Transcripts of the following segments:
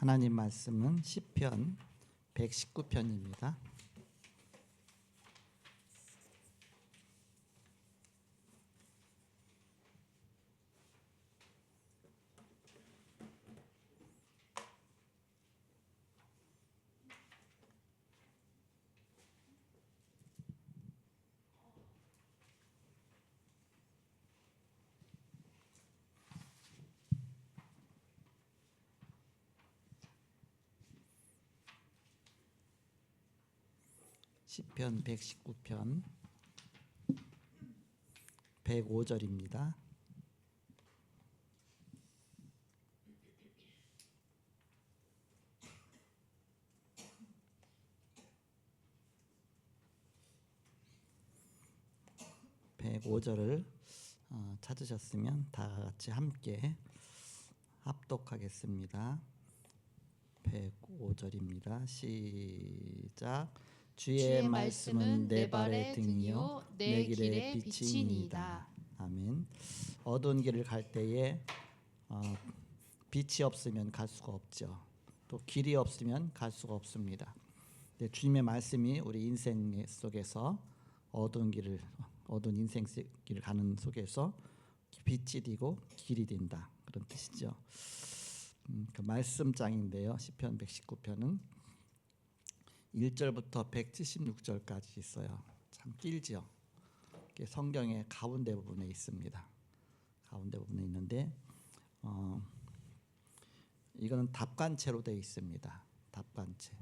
하나님 말씀은 시편 119편입니다. 시편 119편 105절입니다. (105절을) 찾으셨으면 다 같이 함께 합독하겠습니다. 105절입니다. 시작. 주의 말씀은 내 발의 등이요 내 길의 빛이니이다. 아멘. 어두운 길을 갈 때에 빛이 없으면 갈 수가 없죠. 또 길이 없으면 갈 수가 없습니다. 주님의 말씀이 우리 인생 속에서 어두운 인생 길을 가는 속에서 빛이 되고 길이 된다, 그런 뜻이죠. 그 말씀장인데요. 시편 119편은 1절부터 176절까지 있어요. 참 길지요. 성경의 가운데 부분에 있습니다. 가운데 부분에 있는데 이거는 답관체로 되어 있습니다. 답관체.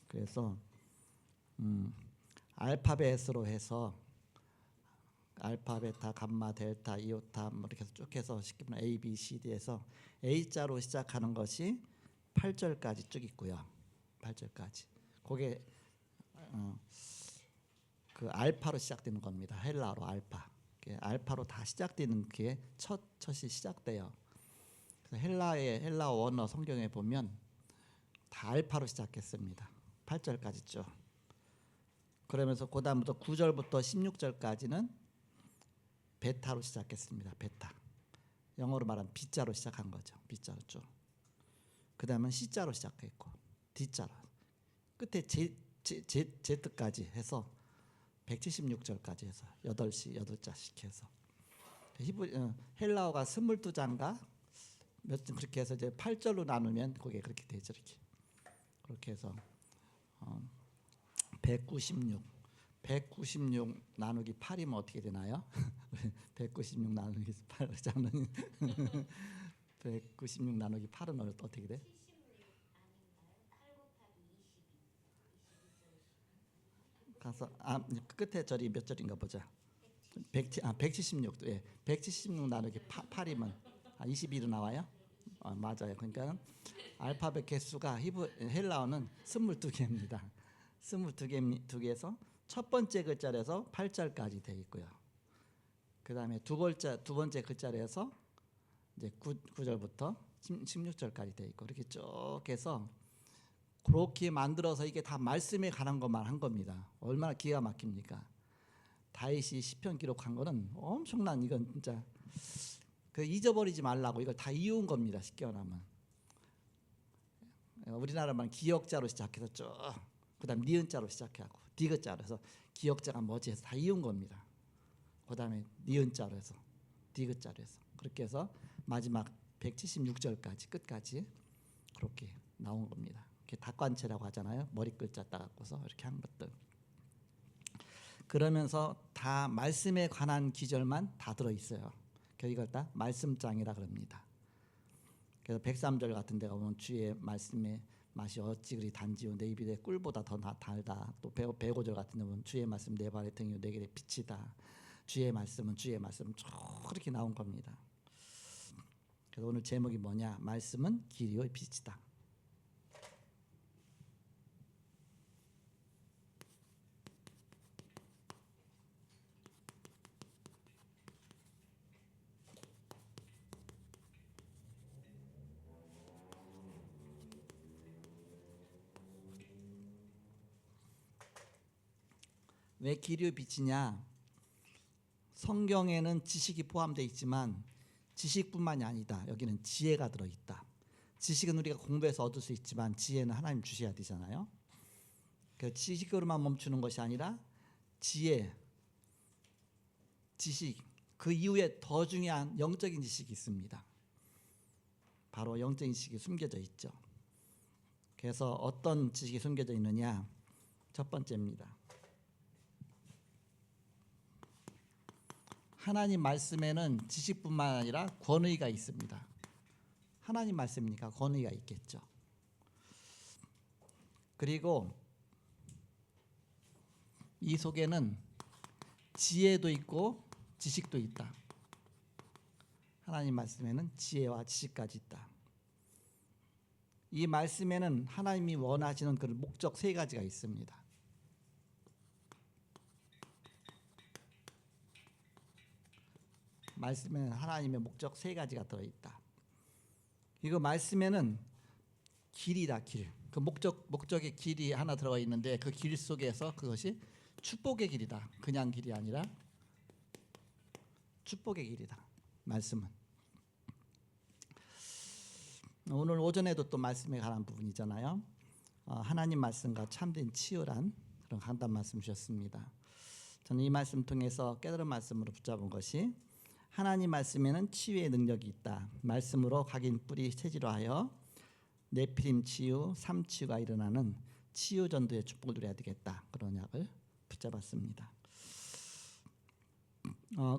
그래서 알파벳으로 해서 알파, 베타, 감마, 델타, 이오타 이렇게 해서 쭉 해서 쉽게 말하면 A, B, C, D에서 A자로 시작하는 것이 8절까지 쭉 있고요. 8절까지. 그게 그 알파로 시작되는 겁니다. 헬라어로 알파. 알파로 다 시작되는 게 첫이 시작돼요. 그래서 헬라어 원어 성경에 보면 다 알파로 시작했습니다. 8절까지 쭉. 그러면서 그다음부터 9절부터 16절까지는 베타로 시작했습니다. 베타. 영어로 말하면 B자로 시작한 거죠. B자로 쭉. 그 다음은 C자로 시작했고 D자로 끝에 Z까지 해서 176절까지 해서 8자씩 해서 헬라어가 22자인가 몇 그렇게 해서 이제 8절로 나누면 그게 그렇게 되죠. 그렇게 해서 196 나누기 8이면 어떻게 되나요? 196 나누기 8 장로님 196 나누기 8은 어떻게 돼? 가서 끝에 절이 몇 절인가 보자. 176. 예. 176 나누기 8이면 22로 나와요? 맞아요. 그러니까 알파벳 개수가 헬라어는 22개입니다. 22개에서 첫 번째 글자에서 8절까지 되어 있고요. 그다음에 두 번째 글자에서 이제 9절부터 16절까지 되어 있고 이렇게 쭉 해서 그렇게 만들어서 이게 다 말씀에 관한 것만 한 겁니다. 얼마나 기가 막힙니까? 다윗이 시편 기록한 거는 엄청난, 이건 진짜 그 잊어버리지 말라고 이걸 다 이은 겁니다. 쉽게 말하면 우리나라만 기역자로 시작해서 쭉 그다음 니은자로 시작하고 디귿자로 해서 기역자가 뭐지 해서 다 이은 겁니다. 그다음에 니은자로 해서 디귿자로 해서 그렇게 해서 마지막 176절까지 끝까지 그렇게 나온 겁니다. 답관체라고 하잖아요. 머리 글자 따갖고서 이렇게 한 것들. 그러면서 다 말씀에 관한 기절만 다 들어있어요. 이걸 다 말씀장이라 그럽니다. 그래서 103절 같은 데가 보면 주의 말씀의 맛이 어찌 그리 단지요 내 입에 꿀보다 더 달다. 또 105절 같은 데 보면 주의 말씀 내 발의 등이요 내 길의 빛이다. 주의 말씀은 쭉 그렇게 나온 겁니다. 그래서 오늘 제목이 뭐냐? 말씀은 길이요 빛이다. 왜 길이요 빛이냐? 성경에는 지식이 포함되어 있지만 지식뿐만이 아니다. 여기는 지혜가 들어있다. 지식은 우리가 공부해서 얻을 수 있지만 지혜는 하나님 주셔야 되잖아요. 그 지식으로만 멈추는 것이 아니라 지혜, 지식, 그 이후에 더 중요한 영적인 지식이 있습니다. 바로 영적인 지식이 숨겨져 있죠. 그래서 어떤 지식이 숨겨져 있느냐? 첫 번째입니다. 하나님 말씀에는 지식뿐만 아니라 권위가 있습니다. 하나님 말씀이니까 권위가 있겠죠. 그리고 이 속에는 지혜도 있고 지식도 있다. 하나님 말씀에는 지혜와 지식까지 있다. 이 말씀에는 하나님이 원하시는 그 목적 세 가지가 있습니다. 말씀에는 하나님의 목적 세 가지가 들어있다. 이거 말씀에는 길이다, 길. 그 목적의 길이 하나 들어가 있는데 그 길 속에서 그것이 축복의 길이다. 그냥 길이 아니라 축복의 길이다. 말씀은. 오늘 오전에도 또 말씀에 관한 부분이잖아요. 하나님 말씀과 참된 치유란 그런 간단 말씀 주셨습니다. 저는 이 말씀 통해서 깨달은 말씀으로 붙잡은 것이 하나님 말씀에는 치유의 능력이 있다. 말씀으로 각인 뿌리 체질화하여 네피림 치유, 삼치유가 일어나는 치유 전도의 축복을 누려야 되겠다. 그런 약을 붙잡았습니다.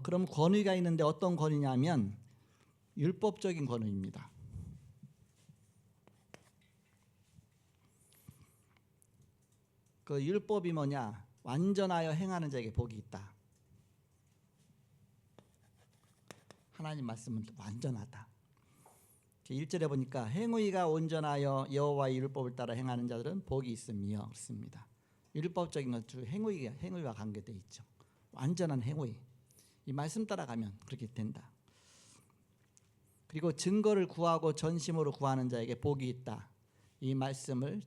그럼 권위가 있는데 어떤 권위냐면 율법적인 권위입니다. 그 율법이 뭐냐? 완전하여 행하는 자에게 복이 있다. 하나님 말씀은 완전하다. 1절에 보니까 행위가 온전하여 여호와의 율법을 따라 행하는 자들은 복이 있으며 그렇습니다. 율법적인 것 중 행위와 관계되어 있죠. 완전한 행위. 이 말씀 따라가면 그렇게 된다. 그리고 증거를 구하고 전심으로 구하는 자에게 복이 있다. 이 말씀을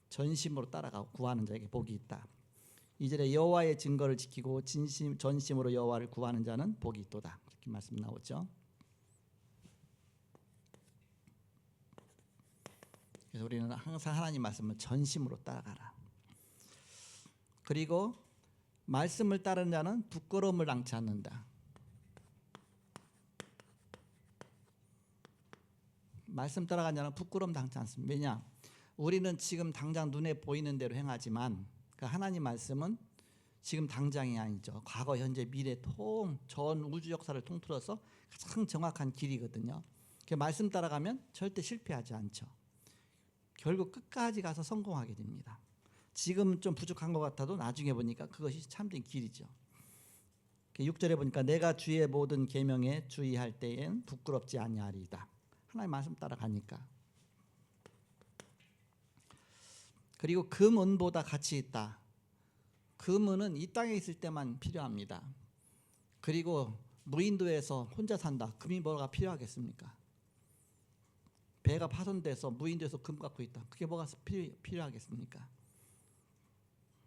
전심으로 따라가고 구하는 자에게 복이 있다. 2절에 여호와의 증거를 지키고 전심으로 여호와를 구하는 자는 복이 있도다. 그렇게 말씀 나오죠. 그래서 우리는 항상 하나님 말씀을 전심으로 따라가라. 그리고 말씀을 따르는 자는 부끄러움을 당치 않는다. 말씀 따라가는 자는 부끄러움 당치 않습니다. 왜냐? 우리는 지금 당장 눈에 보이는 대로 행하지만 그 하나님 말씀은 지금 당장이 아니죠. 과거, 현재, 미래 전 우주 역사를 통틀어서 가장 정확한 길이거든요. 그 말씀 따라가면 절대 실패하지 않죠. 결국 끝까지 가서 성공하게 됩니다. 지금 좀 부족한 것 같아도 나중에 보니까 그것이 참된 길이죠. 6절에 보니까 내가 주의 모든 계명에 주의할 때엔 부끄럽지 아니하리이다. 하나님 말씀 따라가니까. 그리고 금은보다 가치 있다. 금은은 이 땅에 있을 때만 필요합니다. 그리고 무인도에서 혼자 산다. 금이 뭐가 필요하겠습니까? 배가 파손돼서 무인도에서 금 갖고 있다. 그게 뭐가 필요하겠습니까?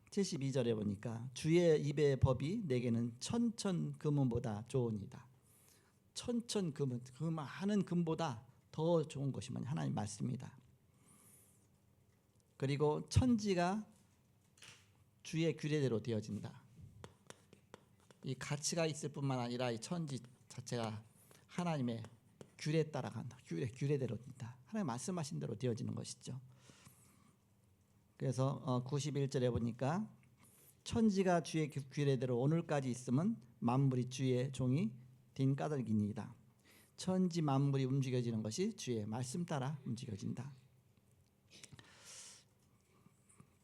72절에 보니까 주의 입의 법이 내게는 천천 금은보다 좋으니이다. 천천 금은 그 많은 금보다 더 좋은 것이 뭐냐? 하나님 말씀이다. 그리고 천지가 주의 규례대로 되어진다. 이 가치가 있을 뿐만 아니라 이 천지 자체가 하나님의 규례에 따라간다. 규례대로 된다. 하나님 말씀하신 대로 되어지는 것이죠. 그래서 91절에 보니까 천지가 주의 규례대로 오늘까지 있으면 만물이 주의 종이 딘 까닭이니이다. 천지 만물이 움직여지는 것이 주의 말씀 따라 움직여진다.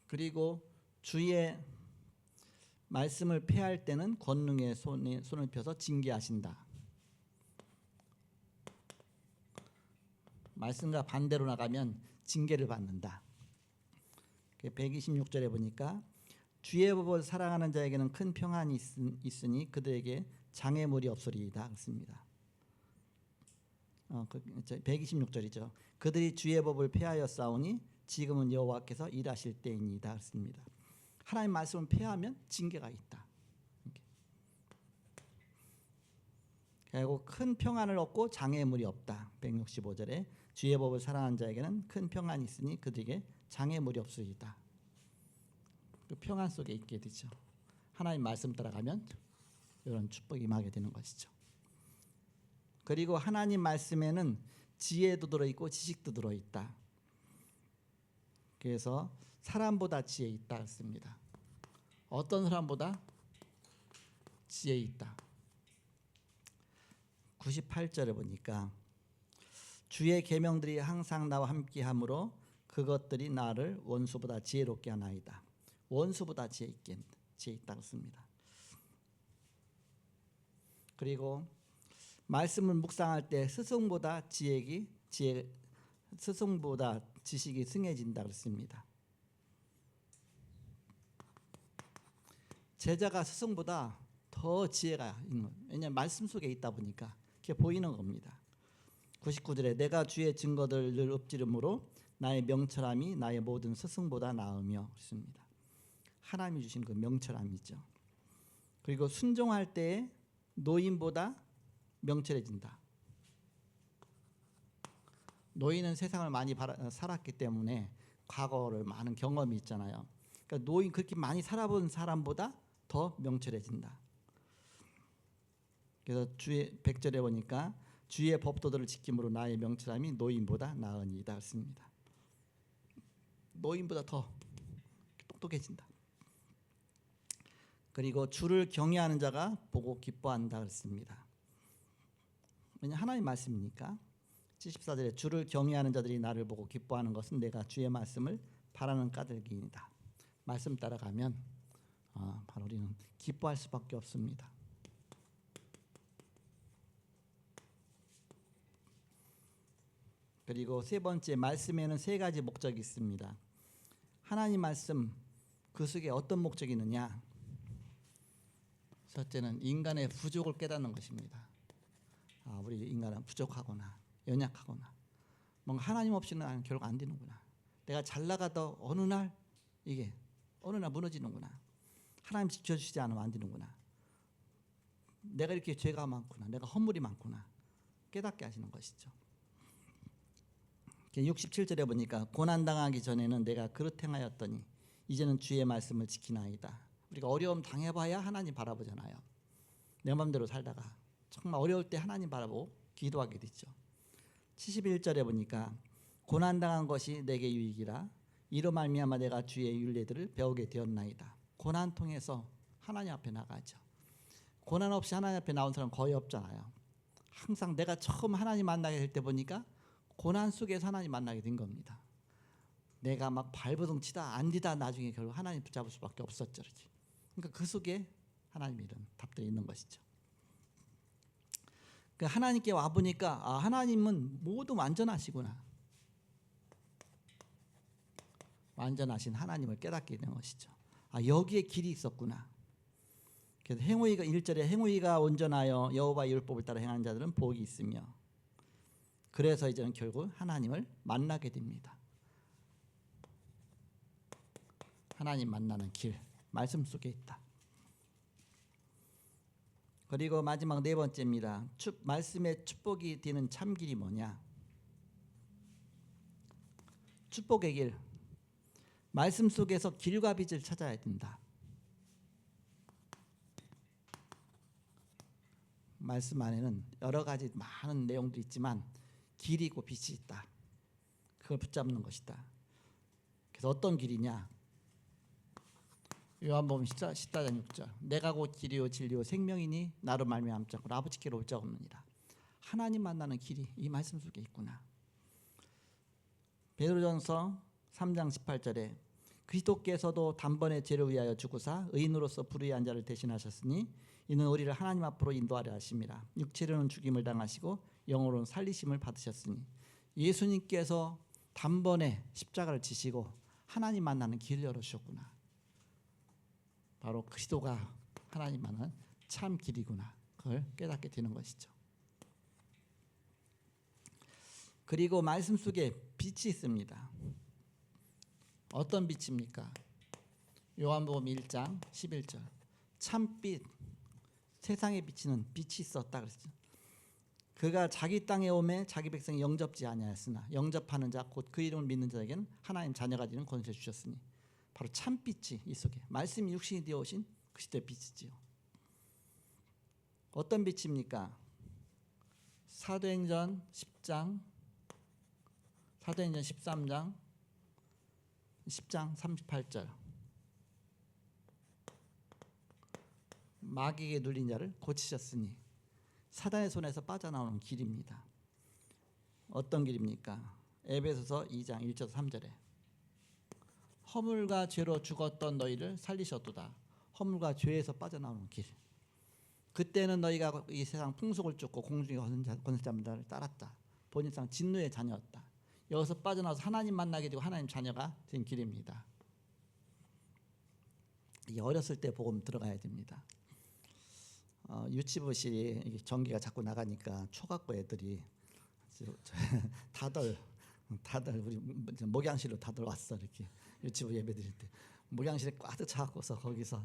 그리고 주의 말씀을 폐할 때는 권능의 손을 펴서 징계하신다. 말씀과 반대로 나가면 징계를 받는다. 126절에 보니까 주의 법을 사랑하는 자에게는 큰 평안이 있으니 그들에게 장애물이 없으리이다. 그렇습니다. 126절이죠. 그들이 주의 법을 폐하여 싸우니 지금은 여호와께서 일하실 때이니이다. 그렇습니다. 하나님 말씀을 폐하면 징계가 있다. 그리고 큰 평안을 얻고 장애물이 없다. 165절에 주의 법을 사랑하는 자에게는 큰 평안이 있으니 그들에게 장애물이 없으리이다. 그 평안 속에 있게 되죠. 하나님 말씀 따라가면 이런 축복이 임하게 되는 것이죠. 그리고 하나님 말씀에는 지혜도 들어있고 지식도 들어있다. 그래서 사람보다 지혜 있다 했습니다. 어떤 사람보다 지혜 있다. 98절에 보니까 주의 계명들이 항상 나와 함께하므로 그것들이 나를 원수보다 지혜롭게 하나이다. 원수보다 지혜 있다고 씁니다. 그리고 말씀을 묵상할 때 스승보다 스승보다 지식이 승해진다 그랬습니다. 제자가 스승보다 더 지혜가 있는 거예요. 왜냐하면 말씀 속에 있다 보니까 그게 보이는 겁니다. 99절에 내가 주의 증거들을 늘 엎지름으로 나의 명철함이 나의 모든 스승보다 나으며 그렇습니다. 하나님이 주신 그 명철함이죠. 그리고 순종할 때에 노인보다 명철해진다. 노인은 세상을 많이 살았기 때문에 과거를 많은 경험이 있잖아요. 그러니까 노인 그렇게 많이 살아본 사람보다 더 명철해진다. 그래서 주의 100절에 보니까 주의 법도들을 지킴으로 나의 명철함이 노인보다 나으니이다 했습니다. 노인보다 더 똑똑해진다. 그리고 주를 경외하는 자가 보고 기뻐한다 그랬습니다. 왜냐 하나님 말씀이니까. 74절에 주를 경외하는 자들이 나를 보고 기뻐하는 것은 내가 주의 말씀을 바라는 까닭이니이다. 말씀 따라가면 바로 우리는 기뻐할 수밖에 없습니다. 그리고 세 번째, 말씀에는 세 가지 목적이 있습니다. 하나님 말씀 그 속에 어떤 목적이 있느냐? 첫째는 인간의 부족을 깨닫는 것입니다. 우리 인간은 부족하거나 연약하거나 뭔가 하나님 없이는 결국 안 되는구나. 내가 잘 나가도 어느 날 무너지는구나. 하나님 지켜주시지 않으면 안 되는구나. 내가 이렇게 죄가 많구나. 내가 허물이 많구나. 깨닫게 하시는 것이죠. 67절에 보니까 고난당하기 전에는 내가 그릇 행하였더니 이제는 주의 말씀을 지키나이다. 우리가 어려움 당해봐야 하나님 바라보잖아요. 내 마음대로 살다가 정말 어려울 때 하나님 바라보고 기도하게 되죠. 71절에 보니까 고난당한 것이 내게 유익이라 이로 말미암아 내가 주의 율례들을 배우게 되었나이다. 고난 통해서 하나님 앞에 나가죠. 고난 없이 하나님 앞에 나온 사람 거의 없잖아요. 항상 내가 처음 하나님 만나게 될 때 보니까 고난 속에서 하나님 만나게 된 겁니다. 내가 막 발버둥 치다 안디다 나중에 결국 하나님 붙잡을 수밖에 없었죠. 그러니까 그 속에 하나님의 이런 답들이 있는 것이죠. 그러니까 하나님께 와보니까 하나님은 모두 완전하시구나. 완전하신 하나님을 깨닫게 된 것이죠. 여기에 길이 있었구나. 그래서 행위가 1절에 행위가 온전하여 여호와의 율법을 따라 행하는 자들은 복이 있으며, 그래서 이제는 결국 하나님을 만나게 됩니다. 하나님 만나는 길, 말씀 속에 있다. 그리고 마지막 네 번째입니다. 말씀의 축복이 되는 참길이 뭐냐? 축복의 길, 말씀 속에서 길과 빛을 찾아야 된다. 말씀 안에는 여러 가지 많은 내용들이 있지만 길이고 빛이 있다. 그걸 붙잡는 것이다. 그래서 어떤 길이냐? 요한복음 14장 6절 내가 곧 길이요 진리요 생명이니 나로 말미암아 자꾸 아버지께로 올 자 없느니라. 하나님 만나는 길이 이 말씀 속에 있구나. 베드로전서 3장 18절에 그리스도께서도 단번에 죄를 위하여 죽으사 의인으로서 불의한 자를 대신하셨으니 이는 우리를 하나님 앞으로 인도하려 하심이라. 육체로는 죽임을 당하시고 영으로는 살리심을 받으셨으니, 예수님께서 단번에 십자가를 지시고 하나님 만나는 길을 열어주셨구나. 바로 그리스도가 하나님 만나는 참 길이구나. 그걸 깨닫게 되는 것이죠. 그리고 말씀 속에 빛이 있습니다. 어떤 빛입니까? 요한복음 1장 11절 참빛, 세상에 비치는 빛이 있었다 그랬죠. 그가 자기 땅에 오매 자기 백성이 영접지 아니하였으나 영접하는 자 곧 그 이름을 믿는 자에게는 하나님 자녀가 되는 권세를 주셨으니 바로 참빛이 이 속에 말씀이 육신이 되어 오신 그 시대의 빛이지요. 어떤 빛입니까? 사도행전 10장, 사도행전 13장, 10장 38절. 마귀에게 눌린 자를 고치셨으니 사단의 손에서 빠져나오는 길입니다. 어떤 길입니까? 에베소서 2장 1절 3절에 허물과 죄로 죽었던 너희를 살리셨도다. 허물과 죄에서 빠져나오는 길. 그때는 너희가 이 세상 풍속을 쫓고 공중의 권세자들을 따랐다. 본질상 진노의 자녀였다. 여기서 빠져나와서 하나님 만나게 되고 하나님 자녀가 된 길입니다. 이 어렸을 때 복음 들어가야 됩니다. 유치부실이 전기가 자꾸 나가니까 초등학교 애들이 다들 우리 목양실로 다들 왔어. 이렇게 유치부 예배 드릴 때 목양실에 꽉 차갖고서 거기서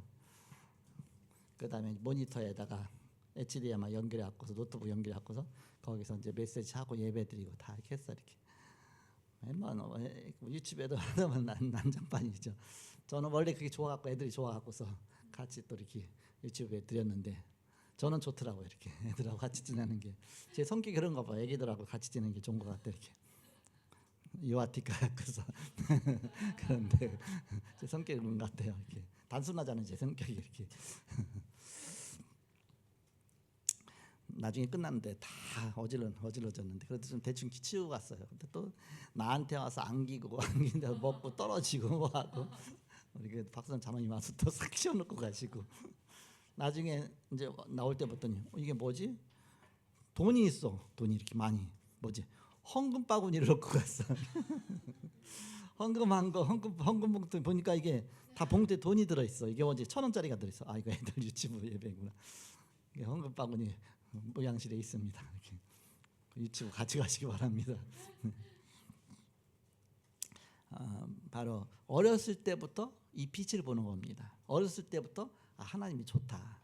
그다음에 모니터에다가 HDMI 연결해 갖고서 노트북 연결해 갖고서 거기서 이제 메시지 하고 예배 드리고 다 이렇게 했어. 이렇게 유치부에도 하면 난장판이죠. 저는 원래 그게 좋아갖고 애들이 좋아갖고서 같이 또 이렇게 유치부에 드렸는데 저는 좋더라고요. 이렇게 애들하고 같이 지내는 게 제 성격이 그런가 봐. 애기들하고 같이 지내는 게 좋은 것 같아. 이렇게 요아티카 갖고서 그런데 제 성격이 그런 것 같아요. 이렇게 단순하잖아요. 제 성격이 이렇게 나중에 끝났는데 다 어질러졌는데 그래도 좀 대충 치우고 갔어요. 근데 또 나한테 와서 안기고 먹고 떨어지고 뭐하고 우리 박선 장로님 와서 또 싹 치워놓고 가시고 나중에 이제 나올 때 봤더니 이게 뭐지? 돈이 있어. 돈이 이렇게 많이 뭐지? 헌금 바구니를 넣고 갔어. 헌금한 거 헌금 봉투 보니까 이게 다 봉투에 돈이 들어있어. 이게 뭐지? 1,000원짜리가 들어있어. 아 이거 애들 유치부 예배구나. 이게 헌금 바구니 모양실에 있습니다. 이렇게 유치부 같이 가시기 바랍니다. 바로 어렸을 때부터 이 빛을 보는 겁니다. 어렸을 때부터 하나님이 좋다.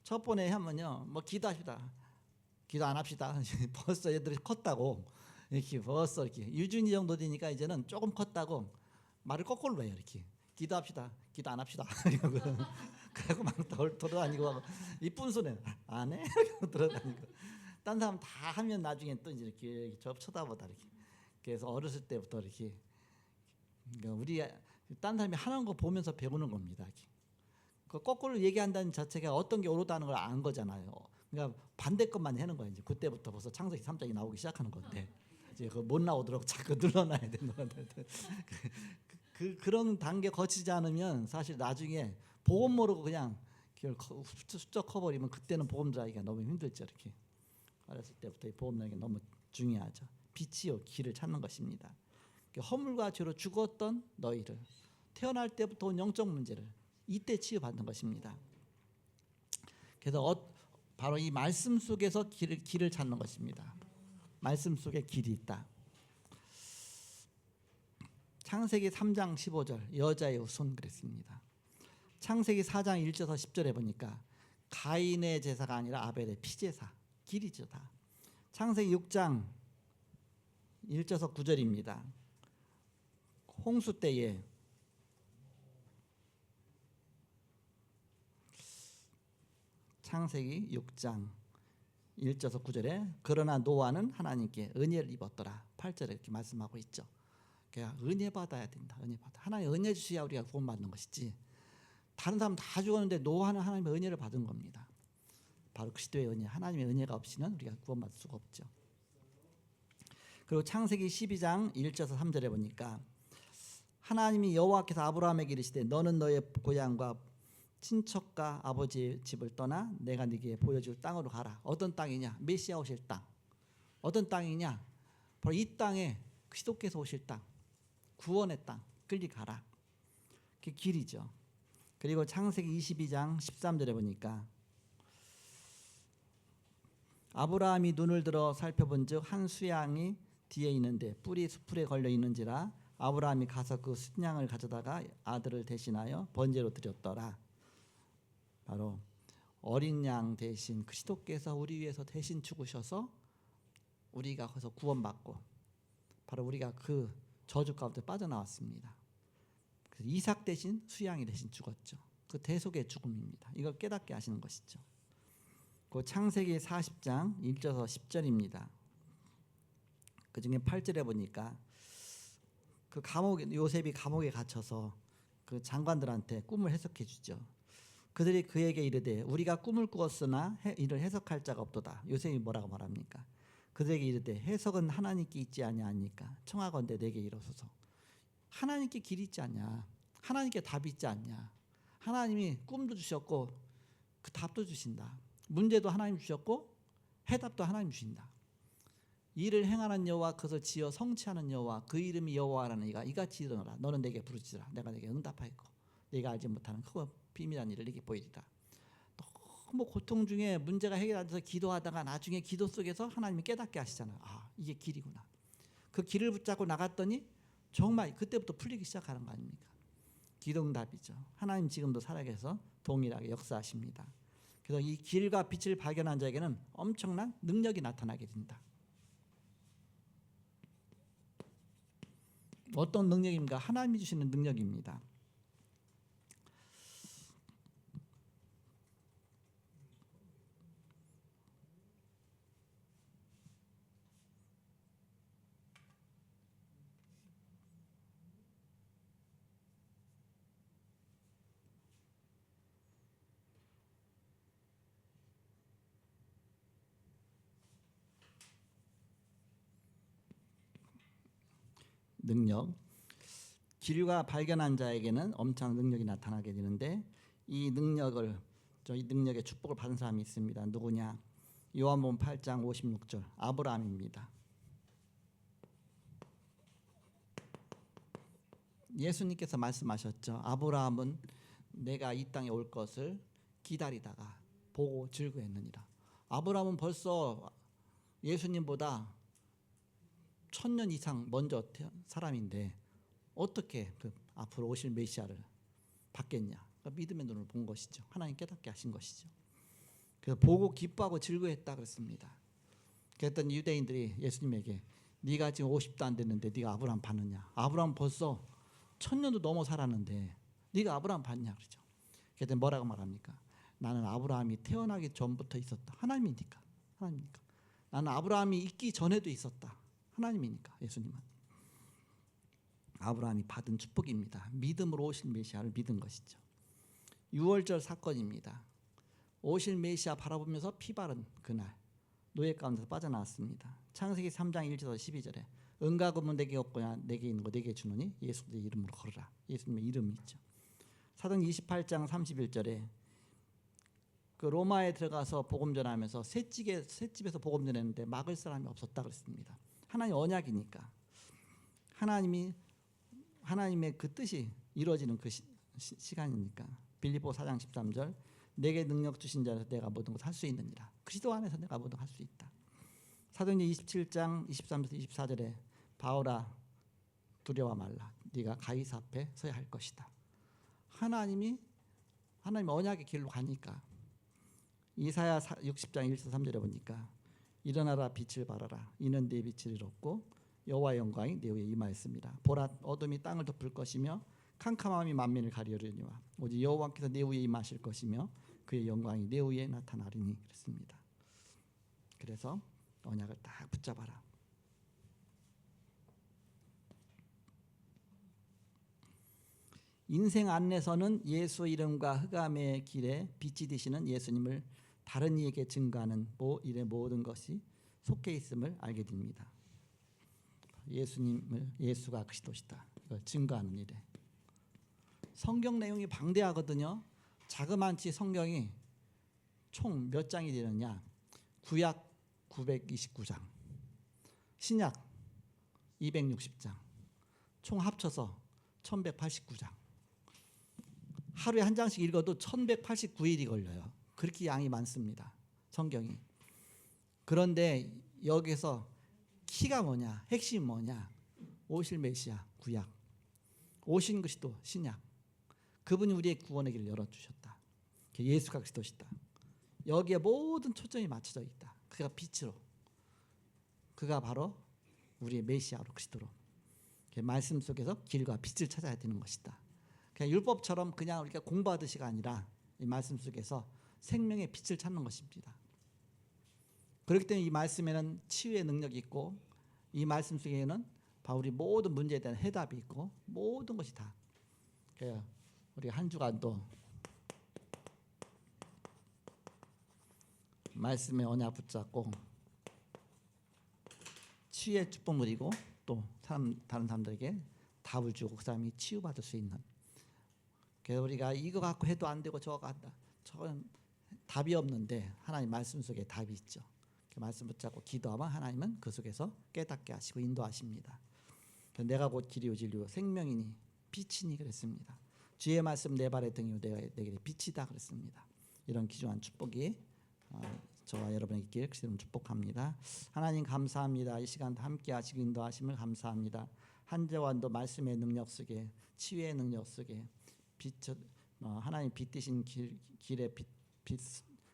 첫 번에 하면요, 뭐 기도합시다. 기도 안 합시다. 벌써 애들이 컸다고 이렇게 벌써 이렇게 유준이 정도 되니까 이제는 조금 컸다고 말을 거꾸로 해요. 이렇게 기도합시다. 기도 안 합시다. 그리고 막 돌아다니고 이쁜 손에 안 해? 돌아다니고 딴 사람 다 하면 나중에 또 이제 이렇게 쳐다보다 이렇게. 그래서 어렸을 때부터 이렇게 그러니까 우리 딴 사람이 하는 거 보면서 배우는 겁니다. 이렇게. 그 거꾸로 얘기한다는 자체가 어떤 게 옳다는 걸 아는 거잖아요. 그러니까 반대 것만 하는 거예요. 이제 그때부터 벌써 창세기 3장이 나오기 시작하는 건데 이제 그 못 나오도록 자꾸 눌러놔야 되는 건데 그런 단계 거치지 않으면 사실 나중에 복음 모르고 그냥 훌쩍 커버리면 그때는 복음 들어가기가 너무 힘들죠. 이렇게 어렸을 때부터 복음 들어가기 너무 중요하죠. 빛이요 길을 찾는 것입니다. 허물과 죄로 죽었던 너희를 태어날 때부터 온 영적 문제를 이때 치유받는 것입니다. 그래서 바로 이 말씀 속에서 길을 찾는 것입니다. 말씀 속에 길이 있다. 창세기 3장 15절 여자의 후손 그랬습니다. 창세기 4장 1절에서 10절에 보니까 가인의 제사가 아니라 아벨의 피제사 길이죠 다. 창세기 6장 1절에서 9절입니다. 홍수 때에 창세기 6장 1절에서 9절에 그러나 노아는 하나님께 은혜를 입었더라. 8절에 이렇게 말씀하고 있죠. 그러니까 은혜 받아야 된다. 은혜 받아. 하나님 은혜 주셔야 우리가 구원받는 것이지. 다른 사람 다 죽었는데 노아는 하나님의 은혜를 받은 겁니다. 바로 그리스도의 은혜. 하나님의 은혜가 없이는 우리가 구원받을 수가 없죠. 그리고 창세기 12장 1절에서 3절에 보니까 하나님이 여호와께서 아브라함에게 이르시되 너는 너의 고향과 친척과 아버지의 집을 떠나 내가 네게 보여줄 땅으로 가라. 어떤 땅이냐? 메시아 오실 땅. 어떤 땅이냐? 바로 이 땅에 그리스도께서 오실 땅. 구원의 땅. 끌리 가라. 그게 길이죠. 그리고 창세기 22장 13절에 보니까 아브라함이 눈을 들어 살펴본즉 한 수양이 뒤에 있는데 뿔이 수풀에 걸려 있는지라 아브라함이 가서 그 순양을 가져다가 아들을 대신하여 번제로 드렸더라. 바로 어린 양 대신 그리스도께서 우리 위해서 대신 죽으셔서 우리가 거기서 구원받고 바로 우리가 그 저주 가운데 빠져나왔습니다. 그래서 이삭 대신 수양이 대신 죽었죠. 그 대속의 죽음입니다. 이걸 깨닫게 하시는 것이죠. 그 창세기 40장 1절에서 10절입니다. 그 중에 8절에 보니까 그 요셉이 감옥에 갇혀서 그 장관들한테 꿈을 해석해 주죠. 그들이 그에게 이르되 우리가 꿈을 꾸었으나 이를 해석할 자가 없도다. 요셉이 뭐라고 말합니까? 그들에게 이르되 해석은 하나님께 있지 아니하니까 청하건대 내게 이르소서. 하나님께 길이 있지 않냐? 하나님께 답이 있지 않냐? 하나님이 꿈도 주셨고 그 답도 주신다. 문제도 하나님 주셨고 해답도 하나님 주신다. 이를 행하는 여호와 그것을 지어 성취하는 여호와 그 이름이 여호와라는 이가 이같이 일어나라. 너는 내게 부르짖으라. 내가 내게 응답하겠고 네가 알지 못하는 크고 비밀한 일을 내게 보이리라. 너무 고통 중에 문제가 해결 안 돼서 기도하다가 나중에 기도 속에서 하나님이 깨닫게 하시잖아요. 아, 이게 길이구나. 그 길을 붙잡고 나갔더니 정말 그때부터 풀리기 시작하는 거 아닙니까? 기도응답이죠. 하나님 지금도 살아계셔서 동일하게 역사하십니다. 그래서 이 길과 빛을 발견한 자에게는 엄청난 능력이 나타나게 된다. 어떤 능력입니까? 하나님이 주시는 능력입니다. 능력. 길과 발견한 자에게는 엄청난 능력이 나타나게 되는데 이 능력의 축복을 받은 사람이 있습니다. 누구냐? 요한복음 8장 56절 아브라함입니다. 예수님께서 말씀하셨죠. 아브라함은 내가 이 땅에 올 것을 기다리다가 보고 즐거워했느니라. 아브라함은 벌써 예수님보다 1000년 이상 먼저 사람인데 어떻게 그 앞으로 오실 메시아를 받겠냐? 그러니까 믿음의 눈을 본 것이죠. 하나님 깨닫게 하신 것이죠. 그래서 보고 기뻐하고 즐거워했다 그랬습니다. 그랬더니 유대인들이 예수님에게 네가 지금 50도 안 됐는데 네가 아브라함 봤느냐? 아브라함 벌써 1000년도 넘어 살았는데 네가 아브라함 봤냐 그러죠. 그랬더니 뭐라고 말합니까? 나는 아브라함이 태어나기 전부터 있었다. 하나님이니까. 나는 아브라함이 있기 전에도 있었다. 하나님이니까. 예수님은 아브라함이 받은 축복입니다. 믿음으로 오실 메시아를 믿은 것이죠. 6월절 사건입니다. 오실 메시아 바라보면서 피 바른 그날 노예 가운데서 빠져나왔습니다. 창세기 3장 1절에서 12절에 은과 금은 내게 없거냐 내게 있는 거 내게 주노니 예수의 이름으로 걸으라. 예수님의 이름이 있죠. 사도행 28장 31절에 그 로마에 들어가서 복음 전하면서 셋집에서 복음 전했는데 막을 사람이 없었다 그랬습니다. 하나님 언약이니까 하나님의 그 뜻이 이루어지는 그 시간이니까. 빌립보 4장 13절 내게 능력 주신 자에서 내가 모든 것 할 수 있느니라. 그리스도 안에서 내가 모든 것 할 수 있다. 사도행전 27장 23절에서 24절에 바울아 두려워 말라. 네가 가이사 앞에 서야 할 것이다. 하나님 언약의 길로 가니까. 이사야 60장 1절 3절에 보니까 일어나라 빛을 발하라. 이는 네 빛을 이뤘고 여호와의 영광이 내 위에 임하였습니다. 보라 어둠이 땅을 덮을 것이며 캄캄함이 만민을 가리우려니와 오직 여호와께서 내 위에 임하실 것이며 그의 영광이 내 위에 나타나리니 그랬습니다. 그래서 언약을 딱 붙잡아라. 인생 안내서는 예수 이름과 흑암의 길에 빛이 되시는 예수님을 다른 이에게 증거하는 일의 모든 것이 속해 있음을 알게 됩니다. 예수가 그리스도시다. 이걸 증거하는 일에. 성경 내용이 방대하거든요. 자그마치 성경이 총 몇 장이 되느냐? 구약 929장, 신약 260장, 총 합쳐서 1189장. 하루에 한 장씩 읽어도 1189일이 걸려요. 그렇게 양이 많습니다. 성경이. 그런데 여기서 키가 뭐냐? 핵심이 뭐냐? 오실 메시아 구약, 오신 그리스도 신약. 그분이 우리의 구원의 길을 열어주셨다. 예수가 그리스도시다. 여기에 모든 초점이 맞춰져 있다. 그가 빛으로, 그가 바로 우리의 메시아로 그리스도로 말씀 속에서 길과 빛을 찾아야 되는 것이다. 그냥 율법처럼 그냥 우리가 공부하듯이가 아니라 이 말씀 속에서 생명의 빛을 찾는 것입니다. 그렇기 때문에 이 말씀에는 치유의 능력이 있고 이 말씀 속에는 바울이 모든 문제에 대한 해답이 있고 모든 것이 다. 우리 한 주간도 말씀의 언약 붙잡고 치유의 축복 누리고 또 다른 사람들에게 답을 주고 그 사람이 치유받을 수 있는. 그래서 우리가 이거 갖고 해도 안 되고 저거 한다. 저건 답이 없는데 하나님 말씀 속에 답이 있죠. 말씀 붙잡고 기도하면 하나님은 그 속에서 깨닫게 하시고 인도하십니다. 내가 곧 길이요 진리요 생명이니 빛이니 그랬습니다. 주의 말씀 내 발의 등이요 내게 빛이다 그랬습니다. 이런 귀중한 축복이 저와 여러분에게 있기를 그리스도로 축복합니다. 하나님 감사합니다. 이 시간 함께 하시고 인도하심을 감사합니다. 한 주간도 말씀의 능력 속에 치유의 능력 속에 하나님 빛 되신 길의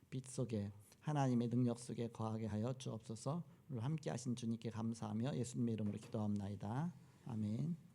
빛 속에 하나님의 능력 속에 거하게 하여 주옵소서. 오늘 함께 하신 주님께 감사하며 예수님의 이름으로 기도합나이다. 아멘.